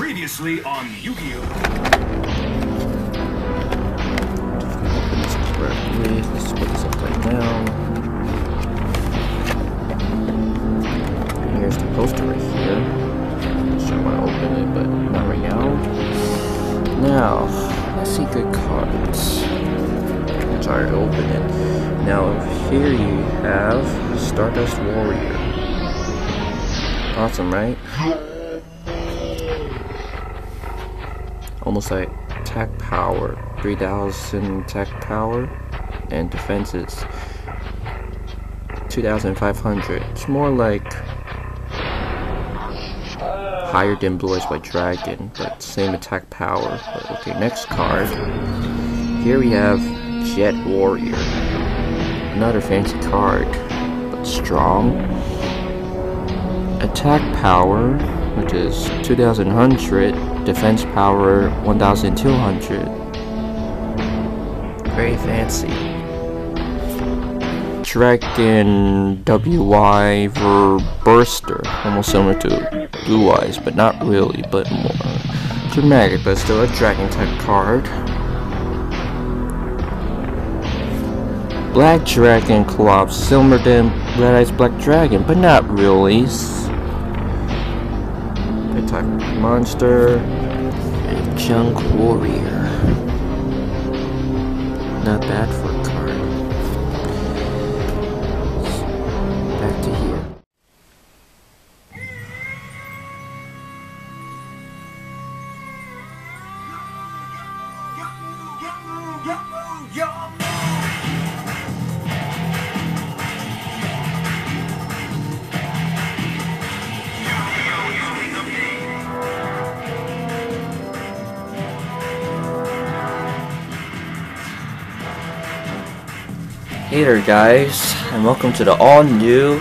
Previously on YuGiOh. Open this correctly. Let's put this upside down. And here's the poster right here. Just I want to open it, but not right now. Now, let's see good cards. I'm sorry to open it. Now here you have Stardust Warrior. Awesome, right? Almost like attack power, 3,000 attack power, and defense is 2,500. It's more like higher than Blue Eyes White Dragon, but same attack power. But okay, next card. Here we have Jet Warrior. Another fancy card, but strong. Attack power, which is 2,100. Defense power 1,200. Very fancy. Dragon WY Burster, almost similar to Blue Eyes, but not really, but more dramatic, but still a dragon type card. Black Dragon Club, similar than Red Eyes Black Dragon, but not really. Type monster and Junk Warrior. Not bad for a card. Back to here. Hey there guys, and welcome to the all-new,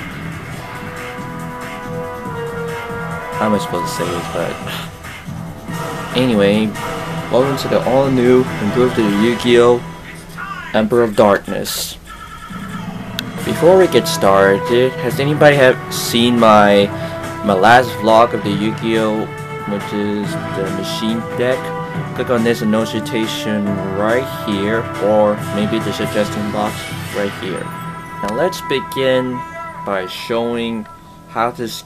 how am I supposed to say this, but anyway, welcome to the all-new, improved YuGiOh Emperor of Darkness. Before we get started, has anybody seen my last vlog of the YuGiOh, which is the machine deck? Click on this notification right here, or maybe the suggestion box right here. Now let's begin by showing how this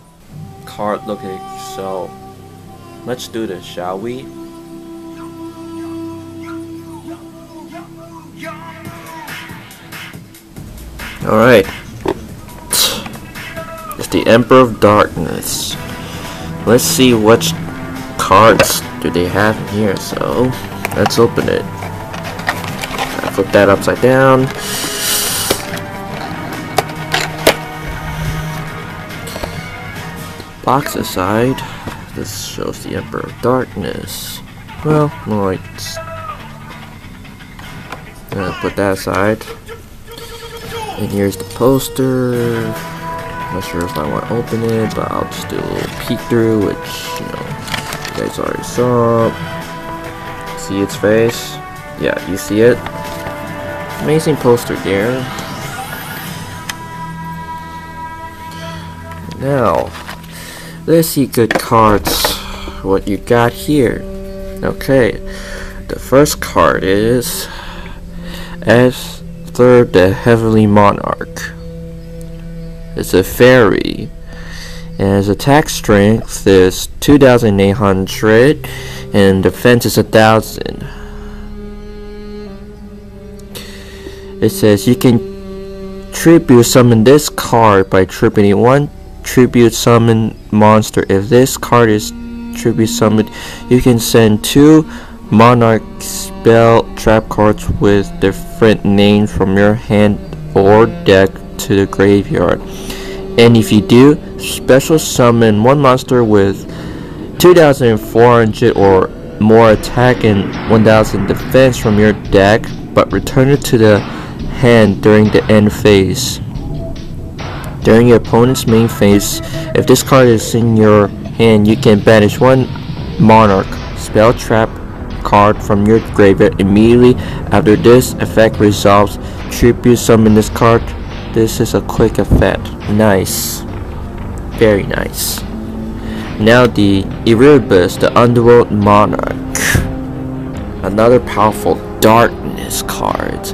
card looks like. So let's do this, shall we? Alright, it's the Emperor of Darkness. Let's see which cards do they have in here. So let's open it. I flip that upside down. Box aside, this shows the Emperor of Darkness. Well, more like put that aside. And here's the poster. Not sure if I want to open it, but I'll just do a little peek through, which you guys already saw. See its face? Yeah, you see it? Amazing poster there. Now, let's see good cards. What you got here? Okay, the first card is Esther the Heavenly Monarch. It's a fairy, and its attack strength is 2,800, and defense is 1,000. It says you can tribute summon this card by tributing one tribute summon monster. If this card is tribute summoned, you can send 2 monarch spell trap cards with different names from your hand or deck to the graveyard. And if you do, special summon 1 monster with 2,400 or more attack and 1,000 defense from your deck, but return it to the hand during the end phase. During your opponent's main phase, if this card is in your hand, you can banish 1 monarch spell trap card from your graveyard immediately after this effect resolves. Tribute summon this card. This is a quick effect. Nice. Very nice. Now the Erebus, the Underworld Monarch. Another powerful darkness card.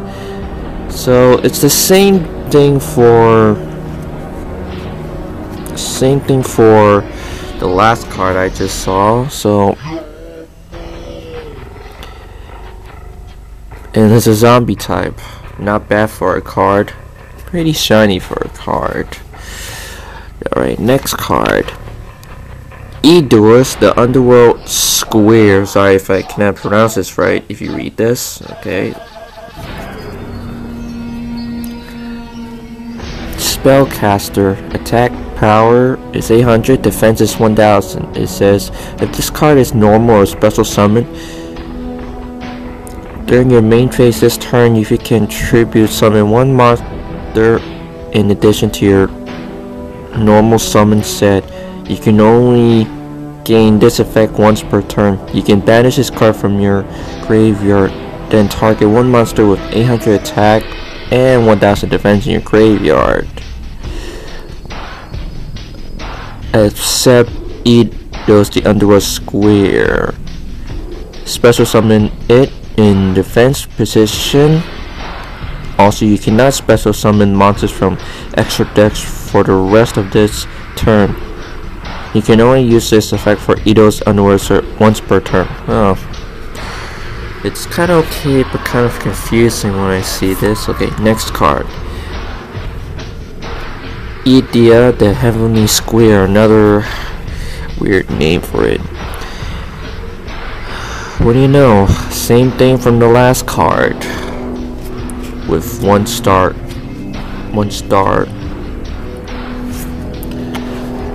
So it's the same thing for the last card I just saw. So and it's a zombie type. Not bad for a card. Pretty shiny for a card. Alright, next card. Edorus, the Underworld Square. Sorry if I cannot pronounce this right if you read this. Okay. Spellcaster. Attack power is 800, defense is 1000. It says if this card is normal or special summon, during your main phase this turn, if you can tribute summon one monster in addition to your normal summon set, you can only gain this effect once per turn. You can banish this card from your graveyard, then target one monster with 800 attack and 1000 defense in your graveyard. Except Eidos the Underworld Square. Special summon it in defense position. Also, you cannot special summon monsters from extra decks for the rest of this turn. You can only use this effect for Eidos Underworld once per turn. Oh. It's kind of okay, but kind of confusing when I see this. Okay, next card. Idea, the Heavenly Square. Another weird name for it. What do you know? Same thing from the last card. With one star.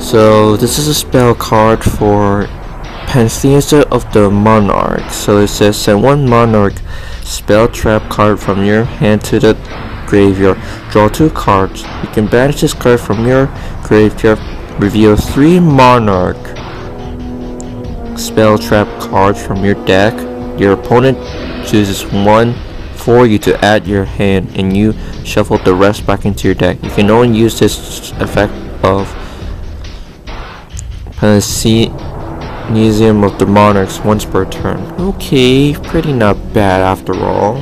So this is a spell card for Pantheon of the Monarch. So it says send one Monarch spell trap card from your hand to the graveyard. Draw 2 cards. You can banish this card from your graveyard. Reveal 3 Monarch spell trap cards from your deck. Your opponent chooses one for you to add your hand, and you shuffle the rest back into your deck. You can only use this effect of Pantheon of the Monarchs once per turn. Okay, pretty not bad after all.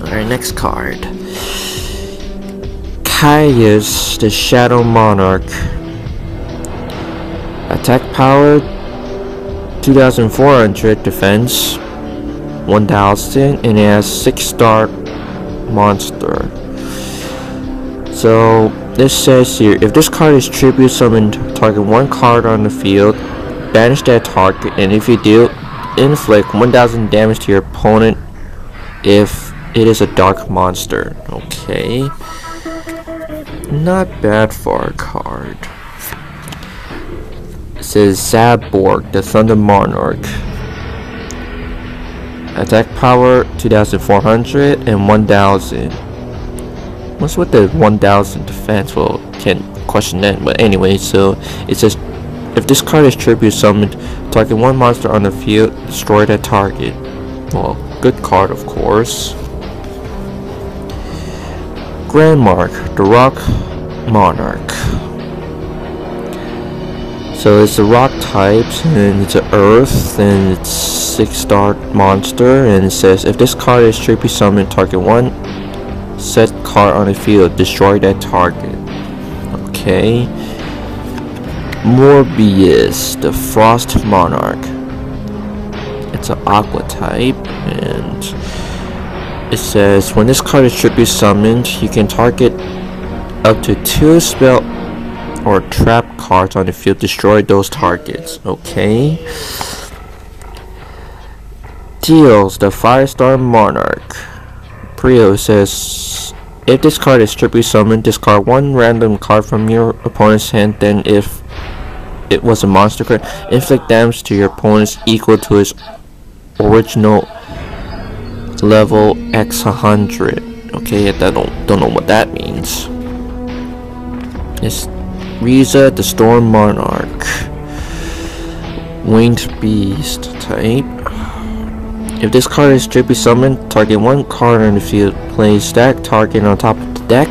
Alright, next card. Caius, the Shadow Monarch. Attack power 2400, defense 1000, and it has 6-star monster. So this says here, if this card is tribute summoned, target one card on the field, banish that target, and if you do, inflict 1000 damage to your opponent if it is a dark monster. Okay, not bad for a card. It says Zaborg, the Thunder Monarch. Attack power 2400 and 1000. What's with the 1000 defense? Well, can't question that, but anyway, so it says if this card is tribute summoned, target one monster on the field, destroy that target. Well, good card, of course. Grandmark, the Rock Monarch. So it's a rock types, and it's an earth, and it's 6-star monster, and it says if this card is tribute summoned, target one set card on the field, destroy that target. Okay. Morbius, the Frost Monarch. It's an aqua type, and it says when this card is tribute summoned, you can target up to 2 spell or trap cards on the field, destroy those targets. Okay. Teals, the Firestar Monarch. Prio says if this card is tribute summoned, discard one random card from your opponent's hand, then if it was a monster card, inflict damage to your opponent's equal to its original level x 100. Okay, I don't know what that means. It's Riza, the Storm Monarch. Winged Beast type. If this card is tribute summoned, target one card on the field, place that target on top of the deck.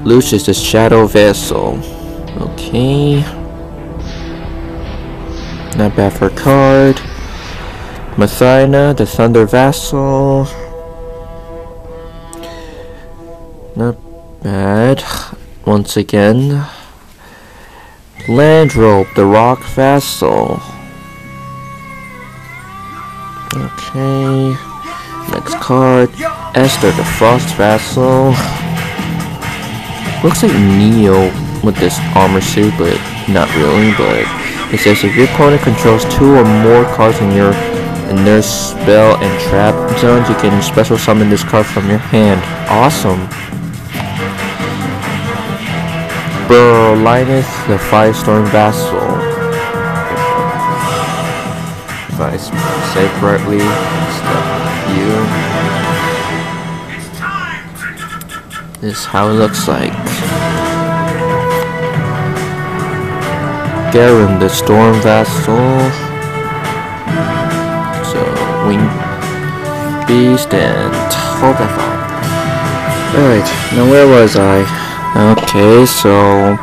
Lucius, the Shadow Vessel. Okay. Not bad for a card. Mathina, the Thunder Vassal. Not bad. Once again. Landrope, the Rock Vassal. Okay. Next card. Esther, the Frost Vassal. Looks like Neo with this armor suit, but not really. But it says if your opponent controls 2 or more cards in their spell and trap zones, you can special summon this card from your hand. Awesome. Linus, the Firestorm Vassal. If I say correctly, this is how it looks like. Garen, the Storm Vassal. So, Wing Beast and Togafon. Alright, now where was I? Okay, so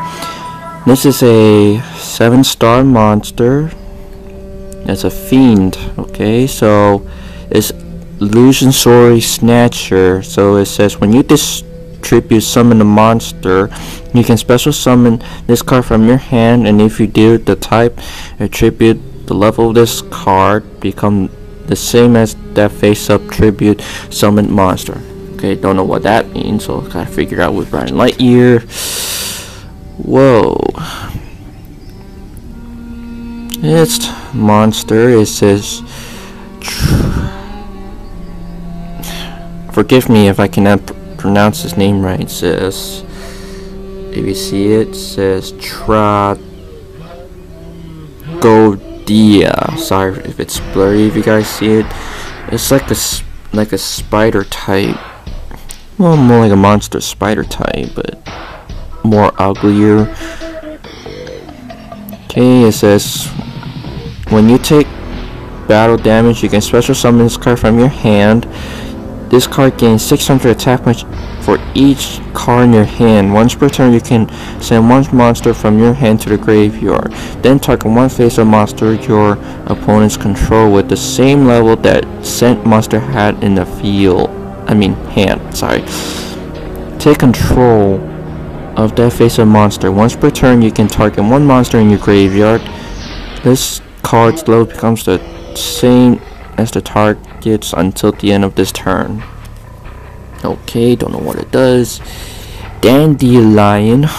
this is a 7-star monster. It's a fiend. Okay, so it's Illusory Snatcher. So it says when you distribute summon a monster, you can special summon this card from your hand, and if you do, the type, attribute, the level of this card become the same as that face-up tribute summoned monster. Okay, don't know what that means, so gotta figure out with Brian Lightyear. Whoa. It's monster. It says, forgive me if I cannot pronounce his name right. It says, if you see it, it says Tragodia. Sorry if it's blurry if you guys see it. It's like a spider type. Well, more like a monster spider type, but more uglier. Okay, it says when you take battle damage, you can special summon this card from your hand. This card gains 600 attack punch for each card in your hand. Once per turn, you can send one monster from your hand to the graveyard. Then target one face-up monster your opponent's control with the same level that sent monster had in the field. Hand, sorry. Take control of that face-up monster. Once per turn, you can target one monster in your graveyard. This card's level becomes the same as the target's until the end of this turn. Okay, don't know what it does. Dandelion.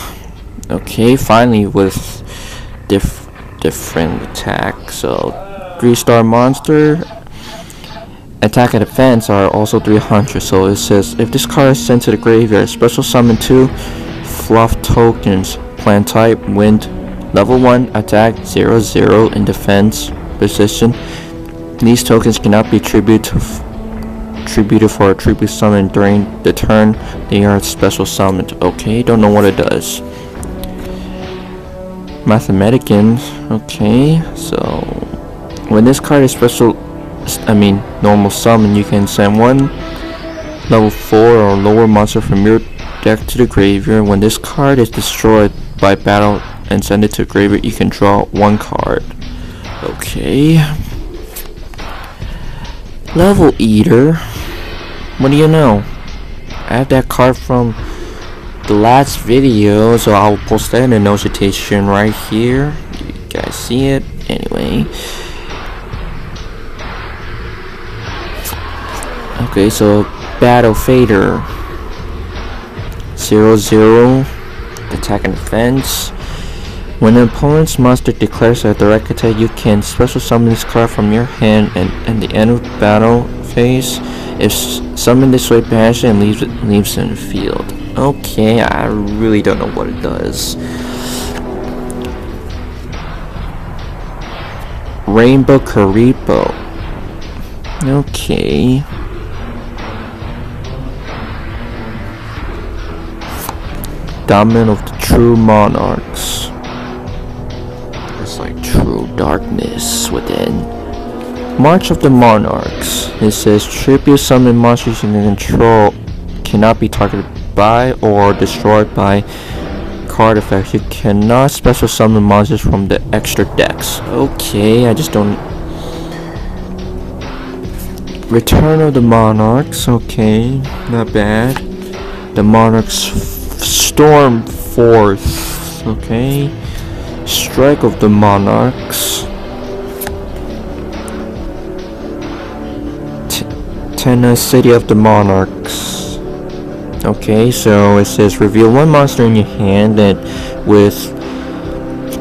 Okay, finally with different attack. So 3-star monster. Attack and defense are also 300. So it says if this card is sent to the graveyard, special summon 2 fluff tokens. Plant type, wind, level 1, attack 0/0 in defense position. These tokens cannot be attributed for a tribute summon during the turn they are special summoned. Okay, don't know what it does. Mathematicians. Okay, so when this card is normal summon, you can send one level 4 or lower monster from your deck to the graveyard. When this card is destroyed by battle and send it to the graveyard, you can draw one card. Okay. Level Eater. What do you know? I have that card from the last video, so I'll post that in the notification right here. You guys see it? Anyway. Okay, so Battle Fader. 0/0. Attack and defense. When an opponent's monster declares a direct attack, you can special summon this card from your hand, and at the end of the battle phase, if summoned this way, banish it and leaves it in the field. Okay, I really don't know what it does. Rainbow Karibo. Okay. Dominant of the True Monarchs. It's like true darkness within. March of the Monarchs. It says tribute summon monsters you can control cannot be targeted by or destroyed by card effects. You cannot special summon monsters from the extra decks. Okay, I just don't. Return of the Monarchs. Okay, not bad. The Monarchs Storm Force. Okay. Strike of the Monarchs. City of the Monarchs. Okay, so it says reveal one monster in your hand that with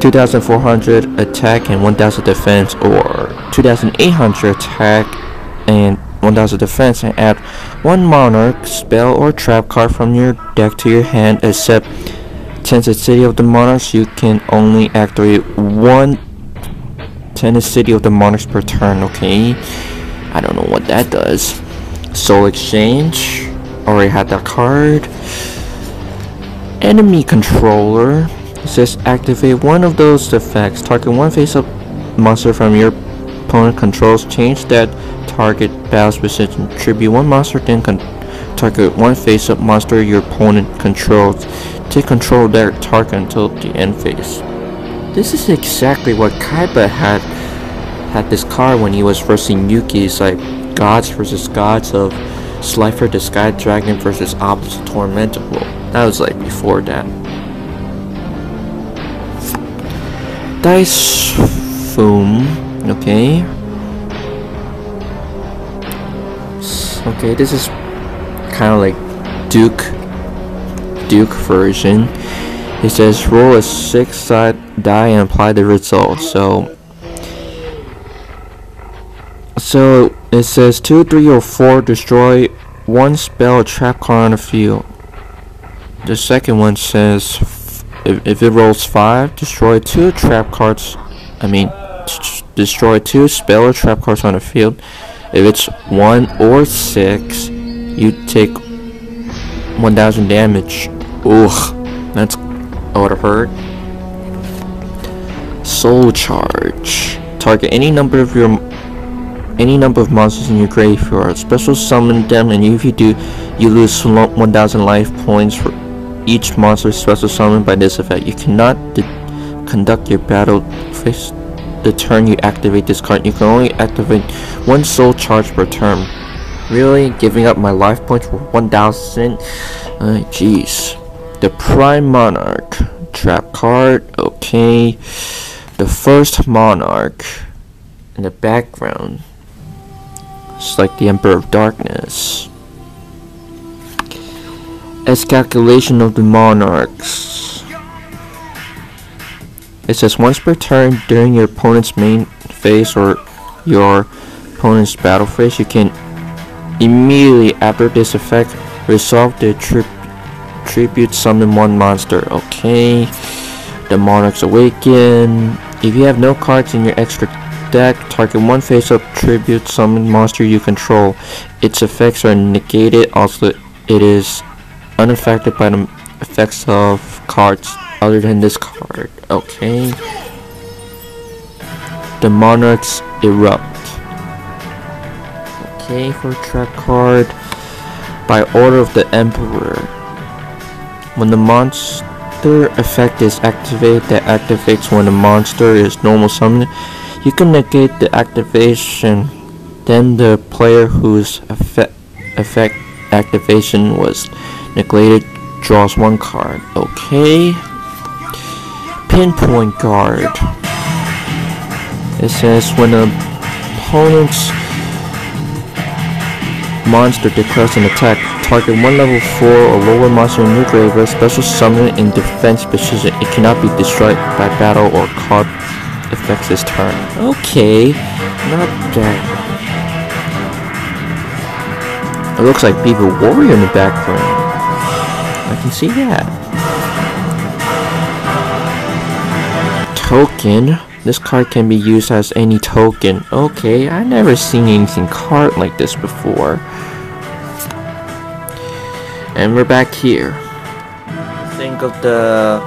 2,400 attack and 1,000 defense, or 2,800 attack and 1,000 defense, and add one monarch spell or trap card from your deck to your hand. Except City of the Monarchs, you can only activate one City of the Monarchs per turn. Okay, I don't know what that does. Soul Exchange, already had that card. Enemy Controller, it says activate one of those effects. Target one face-up monster from your opponent controls. Change that target battle's position. Tribute one monster, then target one face-up monster your opponent controls. Take control of that target until the end phase. This is exactly what Kaiba had this card when he was versing Yugi. It's like gods versus gods of Slifer the Sky Dragon versus Obelisk Tormentable. That was like before that. Dice Foom. Okay. Okay, this is kind of like Duke version. It says roll a 6-sided die and apply the result. So it says 2, 3, or 4 destroy one spell or trap card on the field. The second one says if it rolls 5, destroy 2 trap cards. Destroy 2 spell or trap cards on the field. If it's 1 or 6, you take 1,000 damage. Ugh, that's what I've heard. Soul Charge. Target any number of monsters in your graveyard. Special summon them, and if you do, you lose 1,000 life points for each monster special summoned by this effect. You cannot conduct your battle face the turn you activate this card. You can only activate one soul charge per turn. Really? Giving up my life points for 1,000? Jeez. The Prime Monarch. Trap card. Okay. The first Monarch. In the background. It's like the Emperor of Darkness. Escalation of the Monarchs. It says once per turn during your opponent's main phase or your opponent's battle phase, you can immediately after this effect resolve the tribute summon one monster. Okay. The Monarchs Awaken. If you have no cards in your extra deck, target one face-up tribute summon monster you control. Its effects are negated. Also, it is unaffected by the effects of cards other than this card. Okay. The Monarchs Erupt. Okay, for trap card. By order of the Emperor. When the monster effect is activated, that activates when the monster is normal summoned. You can negate the activation. Then the player whose effect activation was neglected draws one card. Okay. Pinpoint Guard. It says when an opponent's monster declares an attack, target one level 4 or lower monster in your graveyard, special summon it in defense position. It cannot be destroyed by battle or card effects this turn. Okay, not bad. It looks like Beaver Warrior in the background. I can see that. Token. This card can be used as any token. Okay, I've never seen anything card like this before. And we're back here. Think of the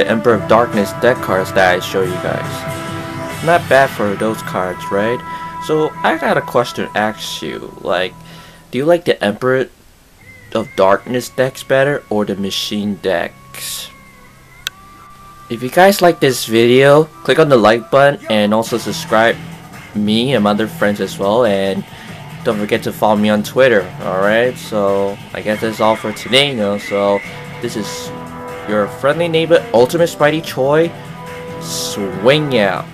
Emperor of Darkness deck cards that I show you guys. Not bad for those cards, right? So I got a question to ask you. Like, do you like the Emperor of Darkness decks better or the machine decks? If you guys like this video, click on the like button and also subscribe me and my other friends as well, and don't forget to follow me on Twitter. Alright, so I guess that's all for today, so this is your friendly neighbor Ultimate Spidey Choi, swing out.